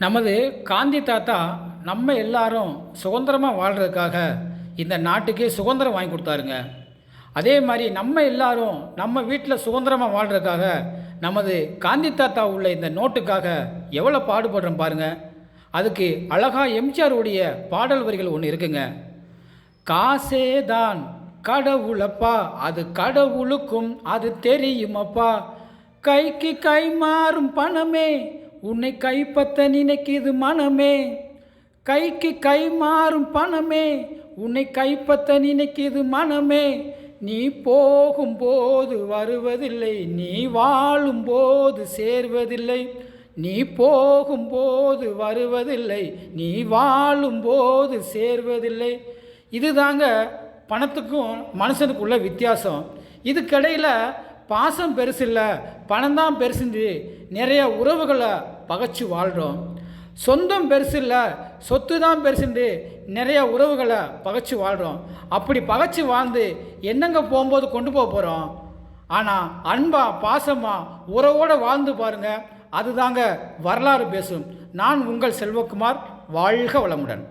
நமது காந்தி தாத்தா நம்ம எல்லாரும் சுதந்திரமாக வாழ்கிறதுக்காக இந்த நாட்டுக்கே சுதந்திரம் வாங்கி கொடுத்தாருங்க. அதே மாதிரி நம்ம எல்லாரும் நம்ம வீட்டில் சுதந்திரமாக வாழ்கிறதுக்காக நமது காந்தி தாத்தா உள்ள இந்த நோட்டுக்காக எவ்வளோ பாடுபடுறோம் பாருங்கள். அதுக்கு அழகா எம்ஜிஆர் உடைய பாடல் வரிகள் ஒன்று இருக்குங்க. காசே தான் கடவுளப்பா, அது கடவுளுக்கும் அது தெரியுமப்பா, கைக்கு கை மாறும் பணமே உன்னை கைப்பற்ற நினைக்குது மனமே, கைக்கு கை மாறும் பணமே உன்னை கைப்பற்ற நினைக்குது மனமே, நீ போகும்போது வருவதில்லை, நீ வாழும்போது சேர்வதில்லை, நீ போகும்போது வருவதில்லை, நீ வாழும்போது சேர்வதில்லை. இதுதாங்க பணத்துக்கும் மனுஷனுக்குள்ள வித்தியாசம். இதுக்கிடையில் பாசம் பெருசு இல்லை, பணம் தான் பெருசுந்து நிறைய உறவுகளை பகைச்சு வாழ்கிறோம். சொந்தம் பெருசு இல்லை, சொத்து தான் பெருசுண்டு நிறைய உறவுகளை பகைச்சு வாழ்கிறோம். அப்படி பகைச்சு வாழ்ந்து என்னங்க போகும்போது கொண்டு போகிறோம். ஆனால் அன்பா பாசமாக உறவோடு வாழ்ந்து பாருங்கள், அதுதாங்க வரலாறு பேசும். நான் உங்கள் செல்வகுமார். வாழ்க வளமுடன்.